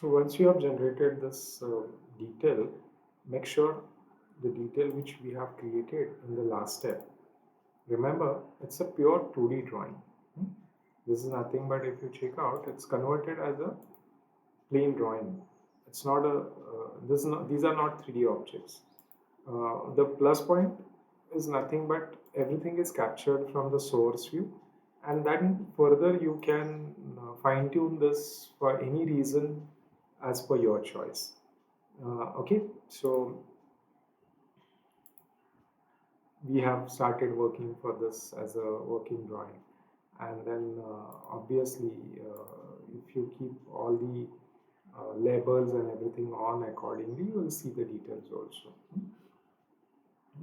So once you have generated this detail, make sure the detail which we have created in the last step. Remember, it's a pure 2D drawing. Hmm? This is nothing but, if you check out, it's converted as a plain drawing. It's not a these are not 3D objects. The plus point is nothing but everything is captured from the source view, and then further you can fine tune this for any reason as per your choice. Okay, so we have started working for this as a working drawing, and then obviously if you keep all the labels and everything on accordingly, you will see the details also.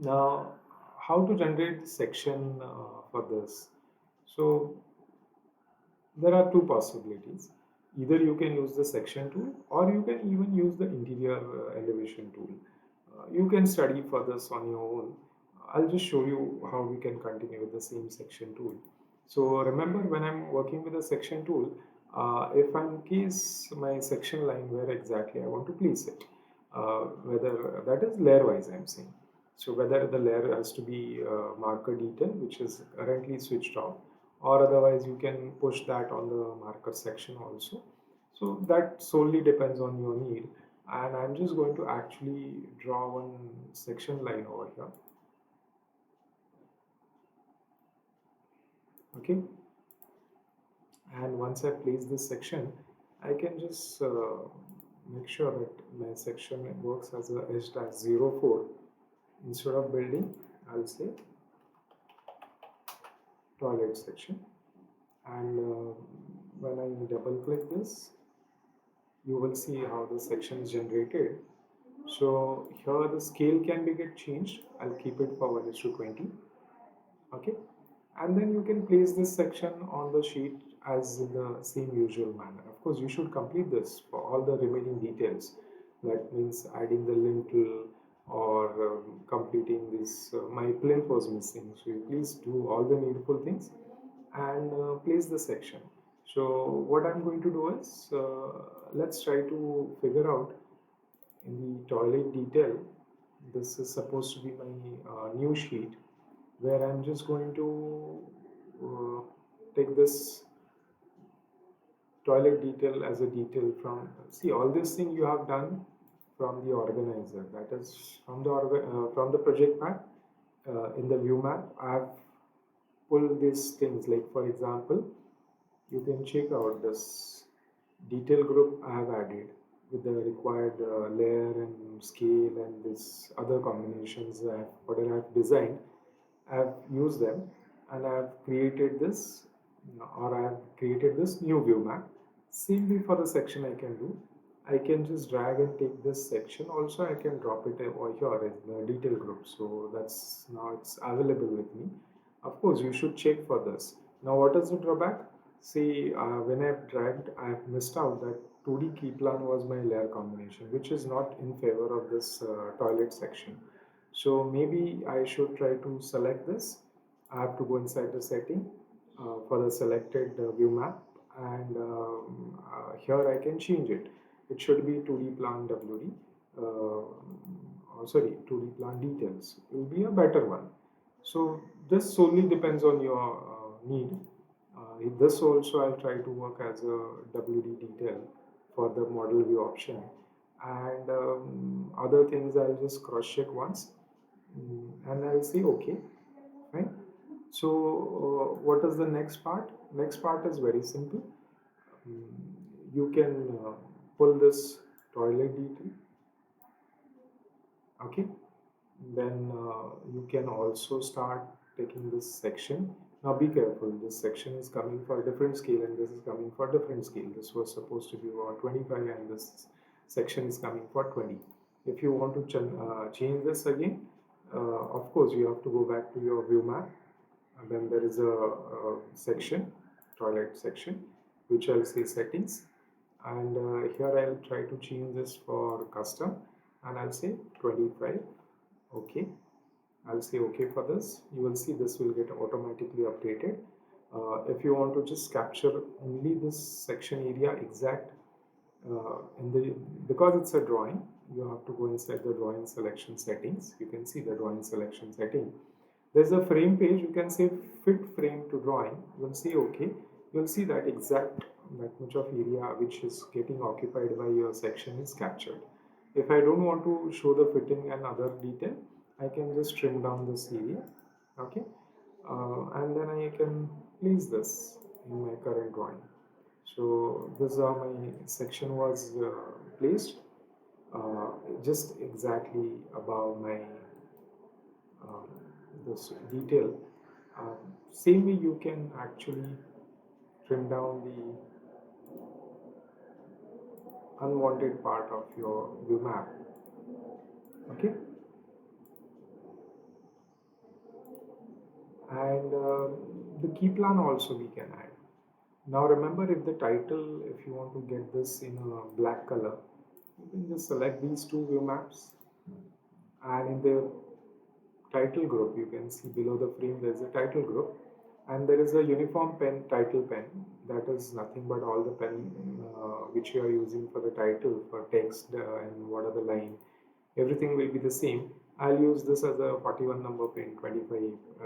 Now, how to generate the section for this? So there are two possibilities. Either you can use the section tool, or you can even use the interior elevation tool. You can study for this on your own. I'll just show you how we can continue with the same section tool. So remember, when I'm working with the section tool, if in case my section line where exactly I want to place it, whether that is layer wise I'm saying. So whether the layer has to be marker detail, which is currently switched off, or otherwise you can push that on the marker section also. So that solely depends on your need, and I'm just going to actually draw one section line over here. Okay, and once I place this section, I can just make sure that my section works as a h-04. Instead of building, I'll say toilet section, and when I double click this, you will see how the section is generated. So here the scale can be get changed. I'll keep it for 1:20. Okay, and then you can place this section on the sheet as in the same usual manner. Of course, you should complete this for all the remaining details. That means adding the lintel or completing this. My plinth was missing, so you please do all the needful things and place the section. So what I'm going to do is, let's try to figure out in the toilet detail. This is supposed to be my new sheet, where I'm just going to uh, take this toilet detail as a detail from, see, all this thing you have done from the organizer, that is from the from the project pack. In the view map, I have pulled these things, like for example, you can check out this detail group I have added with the required layer and scale and this other combinations whatever I've designed. I've used them, and I've created this, or I've created this new view map. Same way for the section I can do. I can just drag and take this section. Also, I can drop it over here in the detail group. So that's now it's available with me. Of course, you should check for this. Now, what is the drawback? See, when I've dragged, I've missed out that 2D key plan was my layer combination, which is not in favor of this toilet section. So maybe I should try to select this. I have to go inside the setting for the selected view map, and here I can change it. It should be 2D plan WD, sorry, 2D plan details will be a better one. So this solely depends on your need. This also I'll try to work as a WD detail for the model view option, and other things I'll just cross check once. And I'll say okay, right? So what is the next part? Next part is very simple. Mm, you can pull this toilet detail, okay? Then you can also start taking this section. Now be careful, this section is coming for a different scale and this is coming for a different scale. This was supposed to be about 25 and this section is coming for 20. If you want to change this again, of course you have to go back to your view map, and then there is a section, toilet section, which I'll say settings, and here I'll try to change this for custom, and I'll say 25. Okay, I'll say okay for this. You will see this will get automatically updated. If you want to just capture only this section area exact, in the because it's a drawing, you have to go inside the drawing selection settings. You can see the drawing selection setting. There's a frame page. You can say fit frame to drawing. You'll see okay. You'll see that exact that much of area which is getting occupied by your section is captured. If I don't want to show the fitting and other detail, I can just trim down this area. Okay, and then I can place this in my current drawing. So this is how my section was placed, uh, just exactly above my um, this detail. Same way you can actually trim down the unwanted part of your view map. Okay, and the key plan also we can add. Now remember, if the title, if you want to get this in a black color, you can just select these two view maps, and in the title group you can see below the frame there is a title group, and there is a uniform pen title pen. That is nothing but all the pen which you are using for the title, for text, and what are the line, everything will be the same. I'll use this as a 41 number pen, 25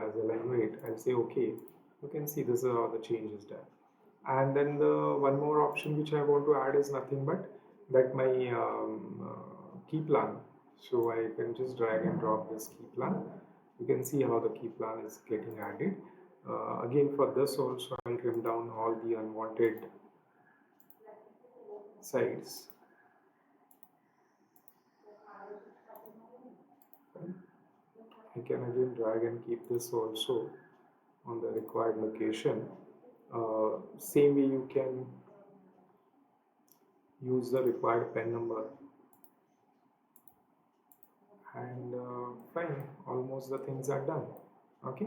as a line weight. I'll say okay. You can see this is how the change is done. And then the one more option which I want to add is nothing but that my key plan. So I can just drag and drop this key plan. You can see how the key plan is getting added. Again, for this also I'll trim down all the unwanted sides. I can again drag and keep this also on the required location. Same way you can use the required pen number, and fine, almost the things are done. Okay,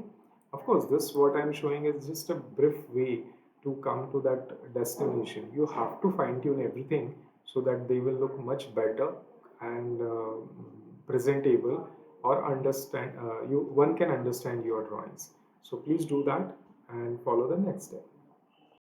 of course this what I'm showing is just a brief way to come to that destination. You have to fine tune everything so that they will look much better and presentable, or understand you one can understand your drawings. So please do that and follow the next step.